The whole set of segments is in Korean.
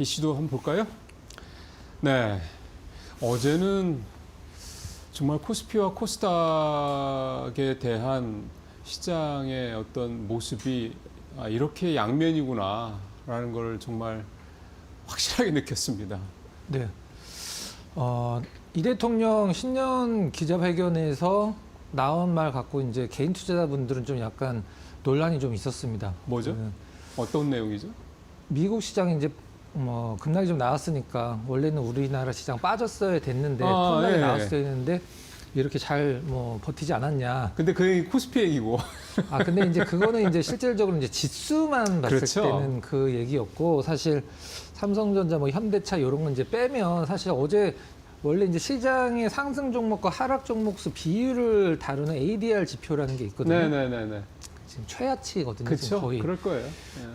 이슈도 한번 볼까요? 네. 어제는 정말 코스피와 코스닥에 대한 시장의 어떤 모습이 이렇게 양면이구나라는 걸 정말 확실하게 느꼈습니다. 네. 이 대통령 신년 기자회견에서 나온 말 갖고 이제 개인 투자자분들은 좀 약간 논란이 좀 있었습니다. 뭐죠? 어떤 내용이죠? 미국 시장이 이제 뭐 급락이 좀 나왔으니까 원래는 우리나라 시장 빠졌어야 됐는데 폭락이 나왔어야 됐는데 이렇게 잘 뭐 버티지 않았냐. 근데 그게 코스피 얘기고. 근데 이제 그거는 이제 실질적으로 이제 지수만 봤을 그렇죠. 때는 그 얘기였고 사실 삼성전자 뭐 현대차 이런 건 이제 빼면 사실 어제 원래 이제 시장의 상승 종목과 하락 종목 수 비율을 다루는 ADR 지표라는 게 있거든요. 네네네네. 지금 최하치거든요. 그렇죠. 지금 거의. 그럴 거예요.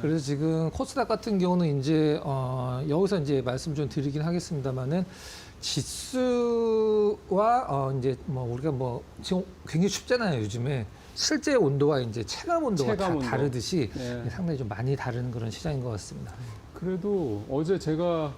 그래서 지금 코스닥 같은 경우는 이제 여기서 이제 말씀 좀 드리긴 하겠습니다만은 지수와 이제 뭐 우리가 뭐 지금 굉장히 춥잖아요 요즘에 실제 온도와 이제 체감 온도가 다 온도. 다르듯이 네. 상당히 좀 많이 다른 그런 시장인 것 같습니다. 그래도 어제 제가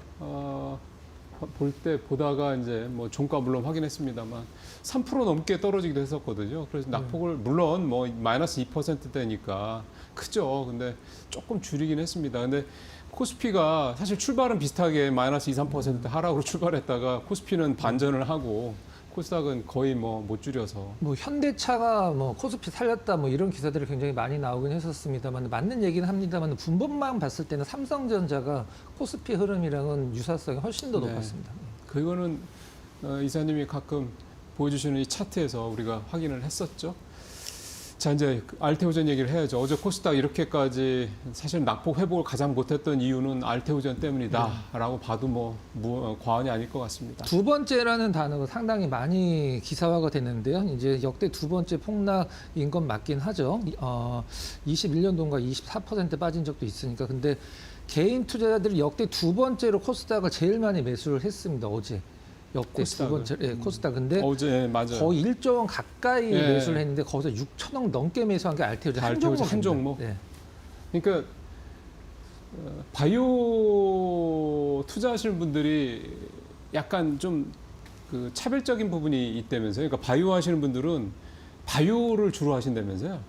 볼 때 보다가 이제 뭐 종가 물론 확인했습니다만 3% 넘게 떨어지기도 했었거든요. 그래서 낙폭을 물론 뭐 마이너스 2%대니까 크죠. 근데 조금 줄이긴 했습니다. 근데 코스피가 사실 출발은 비슷하게 마이너스 2, 3% 하락으로 출발했다가 코스피는 반전을 하고 코스닥은 거의 뭐 못 줄여서. 뭐 현대차가 뭐 코스피 살렸다 뭐 이런 기사들이 굉장히 많이 나오긴 했었습니다만 맞는 얘기는 합니다만 분법만 봤을 때는 삼성전자가 코스피 흐름이랑은 유사성이 훨씬 더 네. 높았습니다. 그거는 이사님이 가끔 보여주시는 이 차트에서 우리가 확인을 했었죠. 자, 이제 알테오젠 얘기를 해야죠. 어제 코스닥 이렇게까지 사실 낙폭 회복을 가장 못했던 이유는 알테오젠 때문이다라고 봐도 뭐 과언이 아닐 것 같습니다. 두 번째라는 단어가 상당히 많이 기사화가 됐는데요. 이제 역대 두 번째 폭락인 건 맞긴 하죠. 21년도인가 24% 빠진 적도 있으니까. 근데 개인 투자자들이 역대 두 번째로 코스닥을 제일 많이 매수를 했습니다. 어제. 역대 코스닥을. 두 번째 코스닥. 근데 어제 맞아요. 거의 1조 원 가까이 예. 매수를 했는데 거기서 6천억 넘게 매수한 게 알테오젠 한 알테오젠 종목. 한 종목? 네. 그러니까 바이오 투자하시는 분들이 약간 좀 그 차별적인 부분이 있다면서요. 그러니까 바이오 하시는 분들은 바이오를 주로 하신다면서요.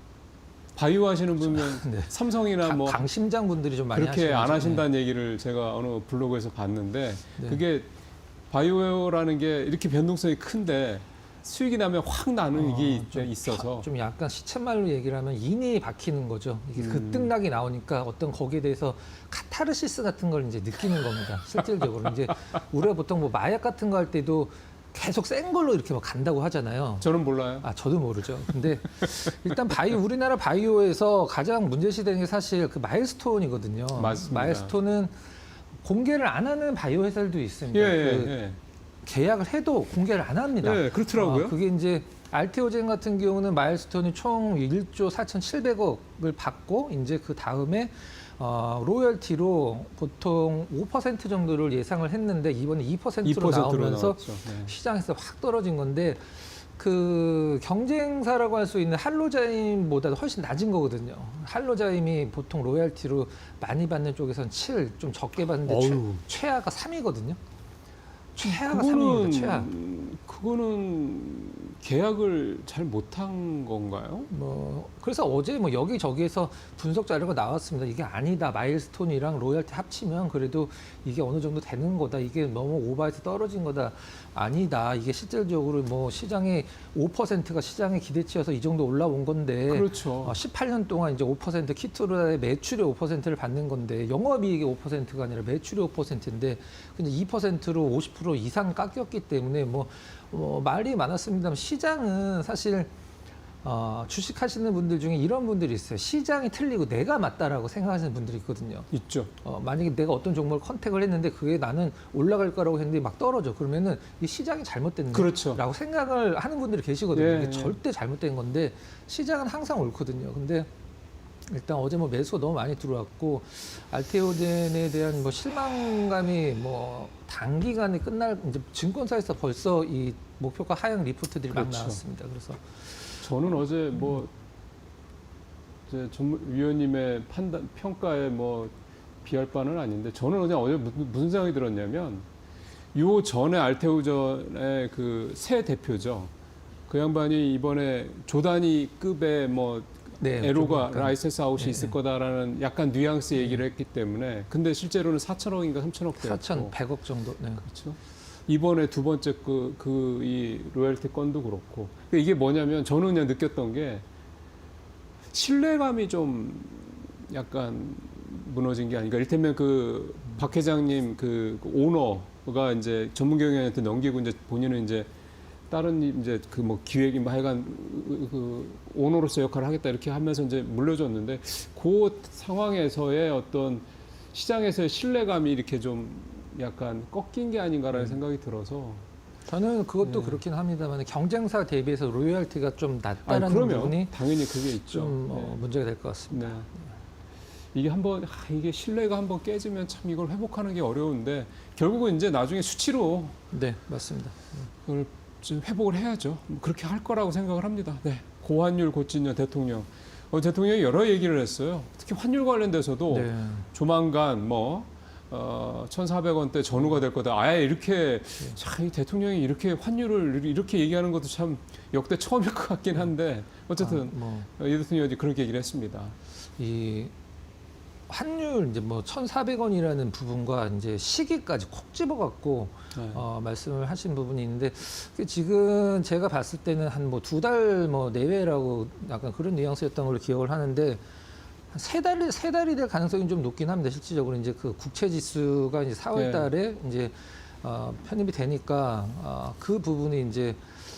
바이오 하시는 분은 네. 삼성이나 뭐 강심장 분들이 좀 많이 그렇게 안 하시죠. 하신다는 얘기를 제가 어느 블로그에서 봤는데 네. 그게 바이오라는 게 이렇게 변동성이 큰데 수익이 나면 확 나는 게 있어서 좀 약간 시쳇말로 얘기를 하면 인이 박히는 거죠. 이게 급등락이 나오니까 어떤 거기에 대해서 카타르시스 같은 걸 이제 느끼는 겁니다. 실질적으로 이제 우리가 보통 뭐 마약 같은 거 할 때도 계속 센 걸로 이렇게 막 간다고 하잖아요. 저는 몰라요. 저도 모르죠. 근데 일단 우리나라 바이오에서 가장 문제시되는 게 사실 그 마일스톤이거든요. 맞습니다. 마일스톤은 공개를 안 하는 바이오 회사들도 있습니다. 예. 계약을 해도 공개를 안 합니다. 네, 그렇더라고요. 그게 이제 알테오젠 같은 경우는 마일스톤이 총 1조 4,700억을 받고 이제 그 다음에 로열티로 보통 5% 정도를 예상을 했는데 이번에 2%로 나오면서 네. 시장에서 확 떨어진 건데 그 경쟁사라고 할 수 있는 할로자임보다 훨씬 낮은 거거든요. 할로자임이 보통 로열티로 많이 받는 쪽에서는 7, 좀 적게 받는데 최하가 3이거든요. 최하가 3입니다. 최하. 그거는 계약을 잘 못한 건가요? 그래서 어제 뭐 여기저기에서 분석 자료가 나왔습니다. 이게 아니다. 마일스톤이랑 로열티 합치면 그래도 이게 어느 정도 되는 거다. 이게 너무 오버해서 떨어진 거다. 아니다. 이게 실질적으로 뭐 시장의 5%가 시장의 기대치여서 이 정도 올라온 건데. 그렇죠. 18년 동안 이제 5% 키투르의 매출의 5%를 받는 건데 영업이익의 5%가 아니라 매출의 5%인데 근데 2%로 50% 이상 깎였기 때문에 말이 많았습니다만 시장은 사실 주식하시는 분들 중에 이런 분들이 있어요. 시장이 틀리고 내가 맞다라고 생각하시는 분들이 있거든요. 있죠. 만약에 내가 어떤 종목을 컨택을 했는데 그게 나는 올라갈 거라고 했는데 막 떨어져. 그러면은 이 시장이 잘못됐네. 그렇죠. 라고 생각을 하는 분들이 계시거든요. 예, 이게 절대 잘못된 건데 시장은 항상 옳거든요. 근데 일단 어제 매수가 너무 많이 들어왔고 알테오젠에 대한 실망감이 단기간에 끝날 이제 증권사에서 벌써 이 목표가 하향 리포트들이 막 그렇죠. 나왔습니다. 그래서 저는 어제 이제 위원님의 평가에 비할 바는 아닌데 저는 그냥 어제 무슨 생각이 들었냐면 요 전에 알테우전의 그 새 대표죠. 그 양반이 이번에 조단위급의 뭐 네, 에로가 좀 약간, 라이센스 아웃이 네, 있을 거다라는 약간 뉘앙스 얘기를 했기 때문에 근데 실제로는 4천억인가 3천억 되었고 4,100억 정도. 네. 그렇죠. 이번에 두 번째 이 로열티 건도 그렇고 그러니까 이게 뭐냐면 저는 그냥 느꼈던 게 신뢰감이 좀 약간 무너진 게 아닌가. 이를테면 그 박 회장님 그 오너가 이제 전문 경영한테 넘기고 이제 본인은 이제 다른 이제 그 뭐 기획이 뭐 하여간 그 오너로서 역할을 하겠다 이렇게 하면서 이제 물려줬는데 그 상황에서의 어떤 시장에서의 신뢰감이 이렇게 좀 약간 꺾인 게 아닌가라는 생각이 들어서 저는 그것도 네. 그렇긴 합니다만 경쟁사 대비해서 로열티가 좀 낮다라는 그러면 부분이 당연히 그게 있죠. 좀 네. 문제가 될 것 같습니다. 네. 이게 한번 이게 신뢰가 한번 깨지면 참 이걸 회복하는 게 어려운데 결국은 이제 나중에 수치로 네, 맞습니다. 그걸 좀 회복을 해야죠. 뭐 그렇게 할 거라고 생각을 합니다. 네. 고환율 고진년 대통령. 대통령이 여러 얘기를 했어요. 특히 환율 관련돼서도 네. 조만간 뭐 1,400원대 전후가 될 거다. 아예 이렇게 참 이 대통령이 이렇게 환율을 이렇게 얘기하는 것도 참 역대 처음일 것 같긴 한데 어쨌든 이 대통령이 그렇게 얘기를 했습니다. 이 환율 이제 뭐 1,400원이라는 부분과 이제 시기까지 콕 집어갖고 네. 말씀을 하신 부분이 있는데 지금 제가 봤을 때는 한 뭐 2달 뭐 내외라고 약간 그런 뉘앙스였던 걸로 기억을 하는데 한 세 달이 될 가능성이 좀 높긴 합니다. 실질적으로 이제 그 국채 지수가 이제 4월달에 이제 편입이 되니까 그 부분이 이제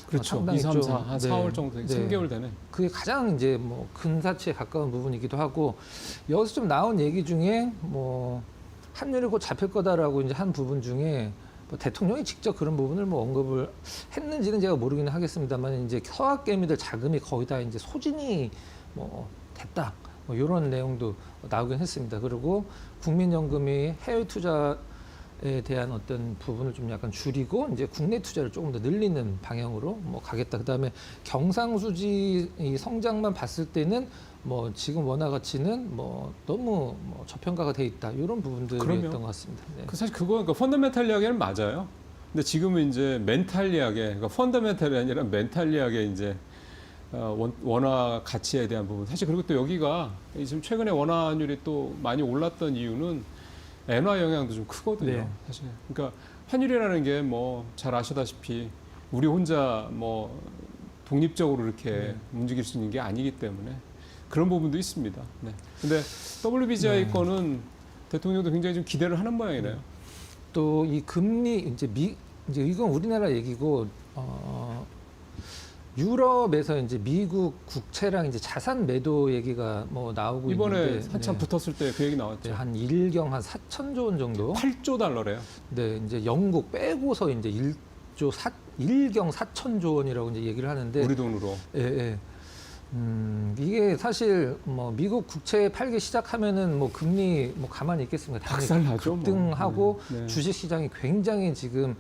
그렇죠. 상당히 2, 3, 좀, 4, 한 네. 4월 정도, 네. 3개월 되네. 그게 가장 이제 뭐 근사치에 가까운 부분이기도 하고 여기서 좀 나온 얘기 중에 뭐 환율이 곧 잡힐 거다라고 이제 한 부분 중에 뭐 대통령이 직접 그런 부분을 뭐 언급을 했는지는 제가 모르기는 하겠습니다만 이제 서학개미들 자금이 거의 다 이제 소진이 뭐 됐다 뭐 이런 내용도 나오긴 했습니다. 그리고 국민연금이 해외 투자에 대한 어떤 부분을 좀 약간 줄이고 이제 국내 투자를 조금 더 늘리는 방향으로 뭐 가겠다. 그다음에 경상수지 이 성장만 봤을 때는 뭐 지금 원화 가치는 뭐 너무 뭐 저평가가 돼 있다 이런 부분들이었던 것 같습니다. 네. 사실 그거 그러니까 펀더멘탈 이야기는 맞아요. 근데 지금은 이제 멘탈 이야기, 그러니까 펀더멘탈이 아니라 멘탈 이야기 이제 원화 가치에 대한 부분. 사실 그리고 또 여기가 지금 최근에 원화율이 또 많이 올랐던 이유는 엔화 영향도 좀 크거든요. 네. 사실. 그러니까 환율이라는 게 뭐 잘 아시다시피 우리 혼자 뭐 독립적으로 이렇게 움직일 수 있는 게 아니기 때문에 그런 부분도 있습니다. 네. 근데 WBGI 거는 대통령도 굉장히 좀 기대를 하는 모양이네요. 또 이 금리 이제 이건 우리나라 얘기고 유럽에서 이제 미국 국채랑 이제 자산 매도 얘기가 뭐 나오고 이번에 있는데 한참 붙었을 때 그 얘기 나왔죠. 네, 한 4천조 원 정도. 8조 달러래요. 네, 이제 영국 빼고서 이제 1경 4천조 원이라고 이제 얘기를 하는데 우리 돈으로. 예, 예. 이게 사실 뭐 미국 국채 팔기 시작하면은 뭐 금리 뭐 가만히 있겠습니까? 박살 나죠. 급등하고 네. 주식 시장이 굉장히 지금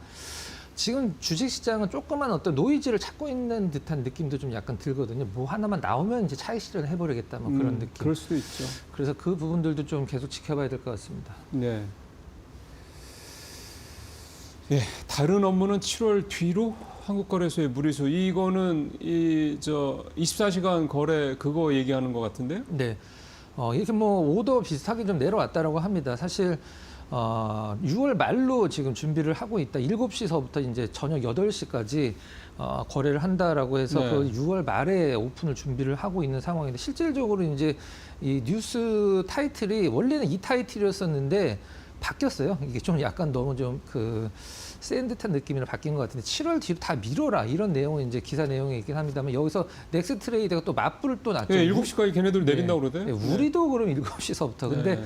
주식 시장은 조그만 어떤 노이즈를 찾고 있는 듯한 느낌도 좀 약간 들거든요. 뭐 하나만 나오면 이제 차익 실현 해버리겠다 뭐 그런 느낌. 그럴 수도 있죠. 그래서 그 부분들도 좀 계속 지켜봐야 될 것 같습니다. 네. 예, 다른 업무는 7월 뒤로 한국거래소의 무리수 이거는 24시간 거래 그거 얘기하는 것 같은데요? 네. 이렇게 뭐 오더 비슷하게 좀 내려왔다라고 합니다. 사실 6월 말로 지금 준비를 하고 있다. 7시서부터 이제 저녁 8시까지 거래를 한다라고 해서 네. 그 6월 말에 오픈을 준비를 하고 있는 상황인데 실질적으로 이제 이 뉴스 타이틀이 원래는 이 타이틀이었었는데 바뀌었어요. 이게 좀 약간 너무 좀 센 듯한 느낌으로 바뀐 것 같은데 7월 뒤로 다 미뤄라 이런 내용은 이제 기사 내용에 있긴 합니다만 여기서 넥스트레이드가 또 맞불을 또 놨죠. 네, 7시까지 걔네들 내린다고 그러대요. 네, 우리도 그럼 7시서부터. 근데 네.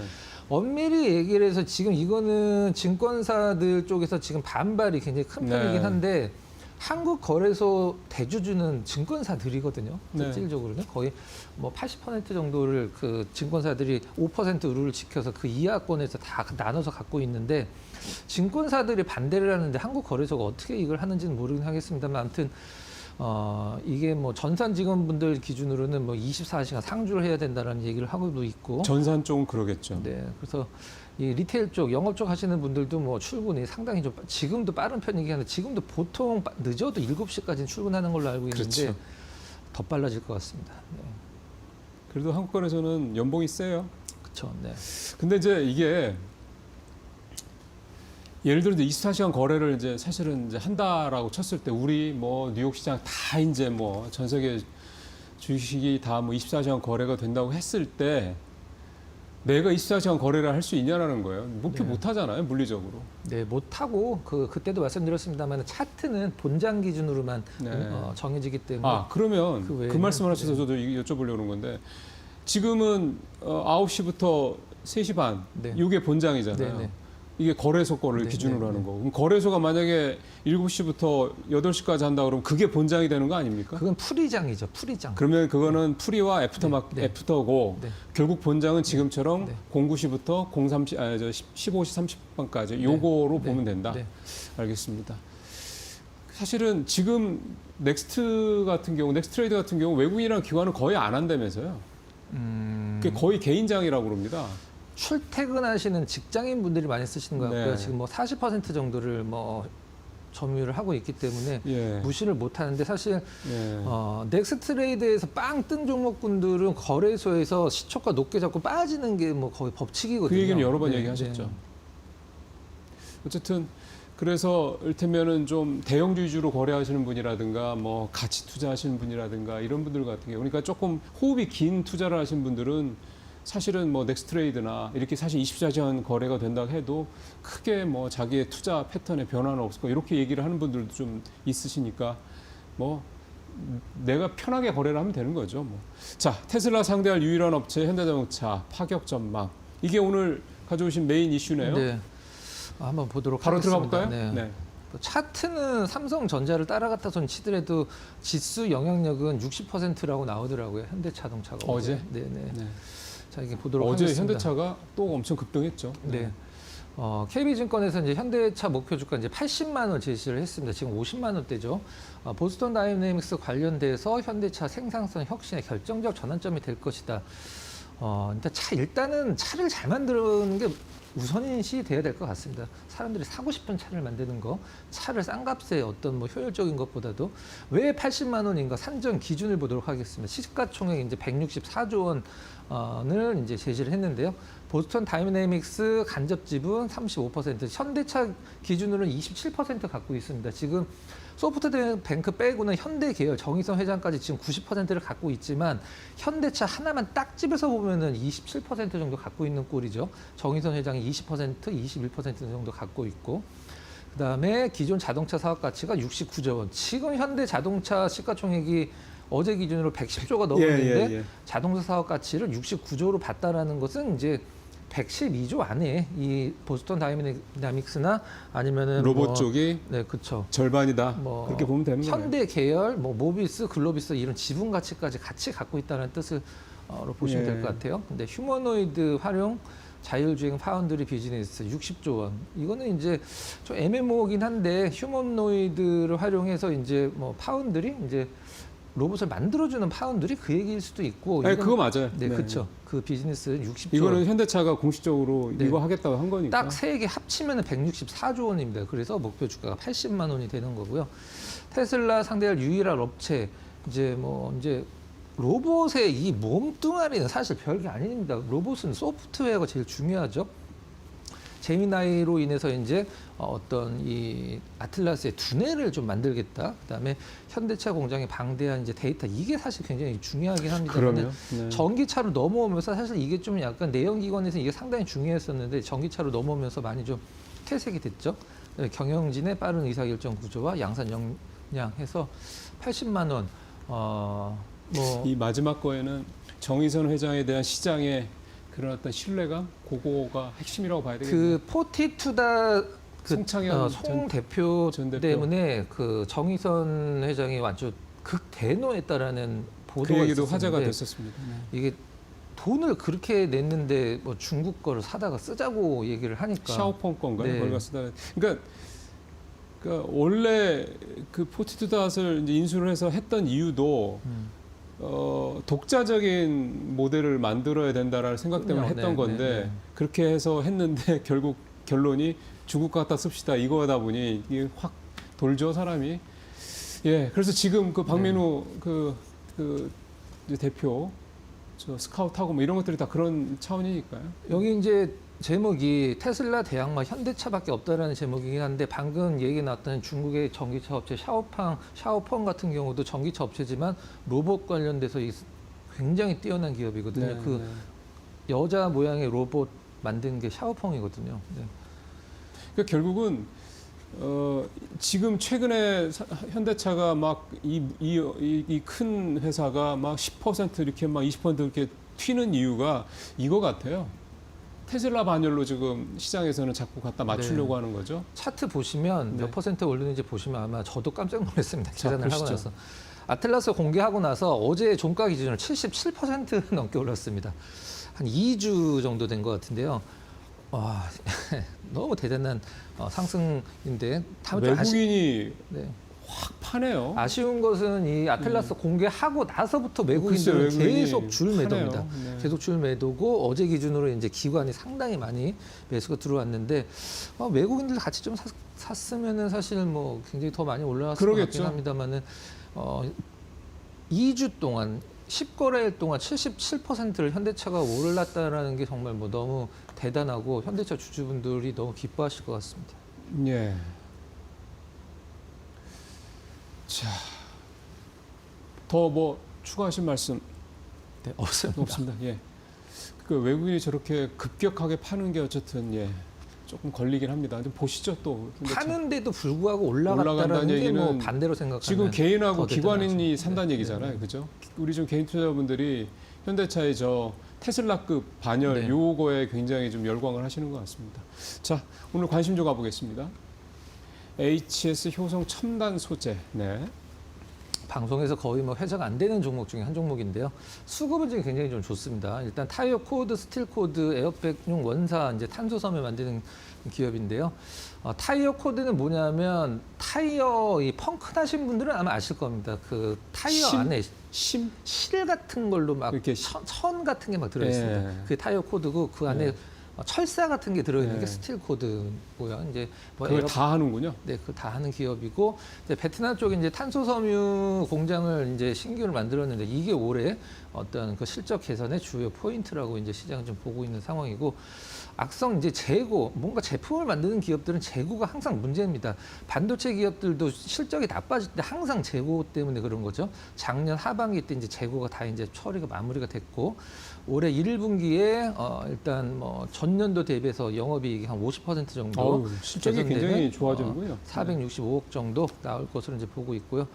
엄밀히 얘기를 해서 지금 이거는 증권사들 쪽에서 지금 반발이 굉장히 큰 편이긴 네. 한데 한국거래소 대주주는 증권사들이거든요. 네. 실질적으로는 거의 뭐 80% 정도를 그 증권사들이 5% 룰을 지켜서 그 이하권에서 다 나눠서 갖고 있는데 증권사들이 반대를 하는데 한국거래소가 어떻게 이걸 하는지는 모르긴 하겠습니다만 아무튼 이게 뭐 전산 직원분들 기준으로는 뭐 24시간 상주를 해야 된다라는 얘기를 하고도 있고 전산 쪽은 그러겠죠. 네, 그래서 이 리테일 쪽, 영업 쪽 하시는 분들도 뭐 출근이 상당히 좀 지금도 빠른 편이긴 한데 지금도 보통 늦어도 7시까지는 출근하는 걸로 알고 있는데 그렇죠. 더 빨라질 것 같습니다. 네. 그래도 한국건에서는 연봉이 세요. 그렇죠. 네. 근데 이제 이게 예를 들어 24시간 거래를 이제 사실은 이제 한다라고 쳤을 때 우리 뭐 뉴욕 시장 다 이제 뭐 전 세계 주식이 다 뭐 24시간 거래가 된다고 했을 때 내가 24시간 거래를 할 수 있냐라는 거예요. 목표 네. 못 하잖아요, 물리적으로. 네, 못하고 그때도 말씀드렸습니다만 차트는 본장 기준으로만 네. 정해지기 때문에 아, 그러면 그 그, 외에는 말씀을 하셔서 네. 저도 여쭤보려고 하는 건데 지금은 9시부터 3시 반 네. 이게 본장이잖아요. 네, 네. 이게 거래소 거를 네, 기준으로 네, 하는 네. 거고. 그럼 거래소가 만약에 7시부터 8시까지 한다 그러면 그게 본장이 되는 거 아닙니까? 그건 풀이장이죠. 풀이장. 그러면 그거는 프리와 네. 애프터고 네. 결국 본장은 지금처럼 네. 09시부터 15시 30분까지 요거로 네. 보면 된다. 네. 알겠습니다. 사실은 지금 넥스트레이드 같은 경우 외국인이랑 기관은 거의 안 한다면서요. 그게 거의 개인장이라고 그럽니다. 출퇴근하시는 직장인 분들이 많이 쓰시는 것 같고요. 네. 지금 뭐 40% 정도를 뭐 점유를 하고 있기 때문에 예. 무시를 못 하는데 사실 예. 넥스트레이드에서 빵 뜬 종목군들은 거래소에서 시초가 높게 잡고 빠지는 게 뭐 거의 법칙이거든요. 그 얘기는 여러 번 네, 얘기하셨죠. 네. 어쨌든 그래서 이를테면은 좀 대형주 위주로 거래하시는 분이라든가 뭐 가치 투자하시는 분이라든가 이런 분들 같은 경우 그러니까 조금 호흡이 긴 투자를 하시는 분들은 사실은 뭐 넥스트레이드나 이렇게 사실 24시간 거래가 된다고 해도 크게 뭐 자기의 투자 패턴에 변화는 없을 거 이렇게 얘기를 하는 분들도 좀 있으시니까 뭐 내가 편하게 거래를 하면 되는 거죠. 뭐. 자, 테슬라 상대할 유일한 업체 현대자동차 파격 전망. 이게 오늘 가져오신 메인 이슈네요. 네. 한번 보도록 바로 들어가 하겠습니다. 볼까요? 네. 차트는 삼성전자를 따라갔다 손 치더라도 지수 영향력은 60%라고 나오더라고요. 현대자동차가 어제? 네네. 네. 자 이게 보도록 어제 하겠습니다. 현대차가 또 엄청 급등했죠. 네. KB증권에서 이제 현대차 목표 주가 이제 80만 원 제시를 했습니다. 지금 50만 원대죠. 보스턴 다이내믹스 관련돼서 현대차 생산성 혁신의 결정적 전환점이 될 것이다. 일단은 차를 잘 만드는 게 우선시 돼야 될 것 같습니다. 사람들이 사고 싶은 차를 만드는 거, 차를 싼 값에 어떤 뭐 효율적인 것보다도 왜 80만 원인가 산정 기준을 보도록 하겠습니다. 시가총액 이제 164조 원을 이제 제시를 했는데요. 보스턴 다이내믹스 간접 지분 35%, 현대차 기준으로는 27% 갖고 있습니다. 지금 소프트뱅크 빼고는 현대 계열 정의선 회장까지 지금 90%를 갖고 있지만 현대차 하나만 딱 집에서 보면은 27% 정도 갖고 있는 꼴이죠. 정의선 회장이 20%, 21% 정도 갖고 있고 그다음에 기존 자동차 사업 가치가 69조 원. 지금 현대 자동차 시가총액이 어제 기준으로 110조가 넘었는데 자동차 사업 가치를 69조로 봤다라는 것은 이제 112조 안에 이 보스턴 다이내믹스나 아니면은 로봇 쪽이 네, 그렇죠. 절반이다. 뭐 그렇게 보면 되는 거예요. 현대 계열, 뭐 모비스, 글로비스 이런 지분 가치까지 같이 갖고 있다는 뜻을 보시면 될 것 같아요. 근데 휴머노이드 활용 자율주행 파운드리 비즈니스 60조 원. 이거는 이제 좀 애매모호긴 한데 휴머노이드를 활용해서 이제 뭐 파운드리 이제 로봇을 만들어주는 파운드리 그 얘기일 수도 있고. 네, 그거 맞아요. 네, 그렇죠. 그 비즈니스 60조. 이거는 현대차가 공식적으로 네. 이거 하겠다고 한 거니까. 딱 세 개 합치면 164조 원입니다. 그래서 목표 주가가 80만 원이 되는 거고요. 테슬라 상대할 유일한 업체 이제 로봇의 이 몸뚱아리는 사실 별게 아닙니다. 로봇은 소프트웨어가 제일 중요하죠. 제미나이로 인해서 이제 어떤 이 아틀라스의 두뇌를 좀 만들겠다. 그다음에 현대차 공장의 방대한 이제 데이터 이게 사실 굉장히 중요하긴 합니다. 그러면 네. 전기차로 넘어오면서 사실 이게 좀 약간 내연기관에서 이게 상당히 중요했었는데 전기차로 넘어오면서 많이 좀 퇴색이 됐죠. 네, 경영진의 빠른 의사결정 구조와 양산 역량해서 80만 원. 이 마지막 거에는 정의선 회장에 대한 시장의 그런 어떤 신뢰감, 그거가 핵심이라고 봐야 되겠네요. 그 포티투다 송창현 송 대표 전 대표. 때문에 그 정의선 회장이 완전 극대노했다라는 보도가 그 얘기도 있었는데 화제가 됐었습니다. 네. 이게 돈을 그렇게 냈는데 뭐 중국 거를 사다가 쓰자고 얘기를 하니까 샤오펑 건가요? 네. 거기가 쓰다. 그러니까 원래 그 포티투닷을 이제 인수를 해서 했던 이유도 독자적인 모델을 만들어야 된다라는 생각 때문에 그럼요. 했던 네, 건데 네, 네. 그렇게 해서 했는데 결국 결론이 중국 갖다 씁시다 이거다 보니 이게 확 돌죠 사람이. 예, 그래서 지금 그 박민우 그 이제 대표 저 스카우트하고 뭐 이런 것들이 다 그런 차원이니까요. 여기 이제 제목이 테슬라, 대항마, 현대차밖에 없다라는 제목이긴 한데 방금 얘기 나왔던 중국의 전기차 업체 샤오펑 같은 경우도 전기차 업체지만 로봇 관련돼서 굉장히 뛰어난 기업이거든요. 네, 그 네. 여자 모양의 로봇 만든 게 샤오펑이거든요. 네. 그러니까 결국은 지금 최근에 현대차가 막 이 큰 회사가 막 10% 이렇게 막 20% 이렇게 튀는 이유가 이거 같아요. 테슬라 반열로 지금 시장에서는 자꾸 갖다 맞추려고 네. 하는 거죠. 차트 보시면 네. 몇 퍼센트 오르는지 보시면 아마 저도 깜짝 놀랐습니다. 계산을 하고 보시죠. 나서. 아틀라스 공개하고 나서 어제 종가 기준으로 77% 넘게 올랐습니다. 한 2주 정도 된 것 같은데요. 와, 너무 대단한 상승인데 다음 주 외국인이 네. 확 파네요. 아쉬운 것은 이 아틀라스 공개하고 나서부터 외국인들은 글쎄요, 외국인이 계속 줄 매도입니다. 파네요. 네. 계속 줄 매도고 어제 기준으로 이제 기관이 상당히 많이 매수가 들어왔는데 외국인들 같이 좀 샀으면은 사실 뭐 굉장히 더 많이 올라갔을 것 그러겠죠. 같긴 합니다만은 2주 동안 10거래일 동안 77%를 현대차가 올랐다라는 게 정말 뭐 너무 대단하고 현대차 주주분들이 너무 기뻐하실 것 같습니다. 예. 자, 더 뭐 추가하실 말씀 네, 없습니다. 없습니다. 예. 그 외국인이 저렇게 급격하게 파는 게 어쨌든 예. 조금 걸리긴 합니다. 좀 보시죠 또. 파는데도 불구하고 올라갔다는 올라간다는 게 뭐 얘기는 반대로 생각하면 지금 개인하고 더 기관인이 대단하죠. 산다는 네, 얘기잖아요. 네. 그죠? 우리 좀 개인 투자자분들이 현대차의 저 테슬라급 반열 네. 요거에 굉장히 좀 열광을 하시는 것 같습니다. 자, 오늘 관심 좀 가보겠습니다. HS 효성 첨단 소재. 네. 방송에서 거의 뭐 회자가 안 되는 종목 중에 한 종목인데요. 수급은 지금 굉장히 좀 좋습니다. 일단 타이어 코드, 스틸 코드, 에어백용 원사, 이제 탄소섬유 만드는 기업인데요. 타이어 코드는 뭐냐면 타이어 이 펑크 나신 분들은 아마 아실 겁니다. 그 타이어 심? 안에 심? 실 같은 걸로 막 이렇게 천 같은 게 막 들어있습니다. 네. 그게 타이어 코드고 그 안에 네. 철사 같은 게 들어있는 네. 게 스틸 코드고요. 이제 뭐 그걸 다 하는군요. 네, 그거 다 하는 기업이고 이제 베트남 쪽에 이제 탄소섬유 공장을 이제 신규를 만들었는데 이게 올해 어떤 그 실적 개선의 주요 포인트라고 이제 시장은 좀 보고 있는 상황이고 악성 이제 재고 뭔가 제품을 만드는 기업들은 재고가 항상 문제입니다. 반도체 기업들도 실적이 나빠질 때 항상 재고 때문에 그런 거죠. 작년 하반기 때 이제 재고가 다 이제 처리가 마무리가 됐고 올해 1분기에 일단 뭐 전년도 대비해서 영업이익이 한 50% 정도 어우, 실적이 개선되는, 굉장히 좋아지는군요. 465억 정도 나올 것으로 이제 보고 있고요.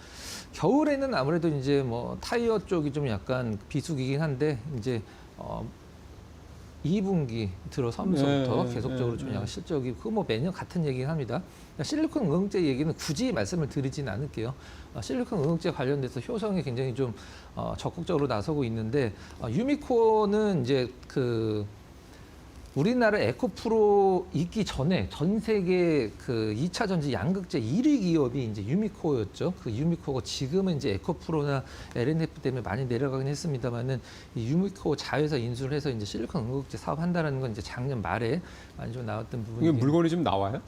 겨울에는 아무래도 이제 뭐 타이어 쪽이 좀 약간 비수기긴 한데 이제 2분기 들어서면서부터 네, 계속적으로 네, 좀 네. 약간 실적이 그 뭐 매년 같은 얘기긴 합니다. 실리콘 응응제 얘기는 굳이 말씀을 드리지는 않을게요. 실리콘 응응제 관련돼서 효성이 굉장히 좀 적극적으로 나서고 있는데 유미코는 이제 그 우리나라 에코프로 있기 전에 전 세계 그 2차 전지 양극재 1위 기업이 이제 유미코였죠. 그 유미코가 지금은 이제 에코프로나 LNF 때문에 많이 내려가긴 했습니다만은 이 유미코 자회사 인수를 해서 이제 실리콘 응급제 사업한다는 건 이제 작년 말에 많이 좀 나왔던 이게 부분이 물건이 좀 나와요?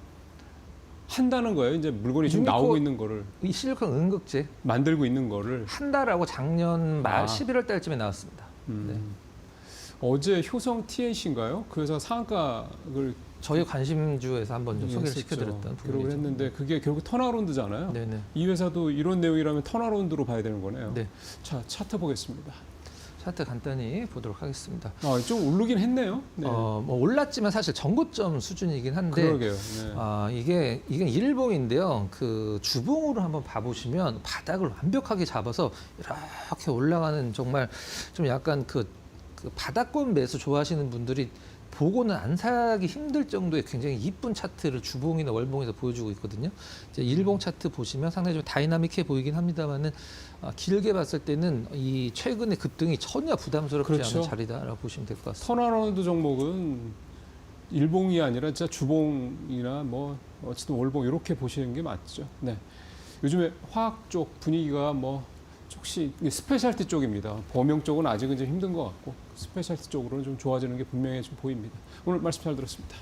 한다는 거예요. 이제 물건이 지금 유미코- 나오고 있는 거를 이 실리콘 응급제 만들고 있는 거를 한다라고 작년 말 아. 11월 달쯤에 나왔습니다. 네. 어제 효성 TNC인가요? 그 회사 상한가를 저희 관심주에서 한번 좀 소개를 했었죠. 시켜드렸던 기록을 부분이죠. 했는데 그게 결국 턴어라운드잖아요. 네네. 이 회사도 이런 내용이라면 턴어라운드로 봐야 되는 거네요. 네. 자, 차트 보겠습니다. 차트 간단히 보도록 하겠습니다. 좀 오르긴 했네요. 네. 뭐 올랐지만 사실 전고점 수준이긴 한데 그러게요. 네. 이게 일봉인데요. 그 주봉으로 한번 봐보시면 바닥을 완벽하게 잡아서 이렇게 올라가는 정말 좀 약간 그 바닥권 매수 좋아하시는 분들이 보고는 안 사기 힘들 정도의 굉장히 이쁜 차트를 주봉이나 월봉에서 보여주고 있거든요. 이제 일봉 차트 보시면 상당히 좀 다이나믹해 보이긴 합니다만은 길게 봤을 때는 이 최근의 급등이 전혀 부담스럽지 그렇죠. 않은 자리다라고 보시면 될 것 같습니다. 턴어라운드 종목은 일봉이 아니라 진짜 주봉이나 뭐 어쨌든 월봉 이렇게 보시는 게 맞죠. 네. 요즘에 화학 쪽 분위기가 뭐 혹시 이 스페셜티 쪽입니다. 범용 쪽은 아직은 좀 힘든 것 같고 스페셜티 쪽으로는 좀 좋아지는 게 분명히 좀 보입니다. 오늘 말씀 잘 들었습니다.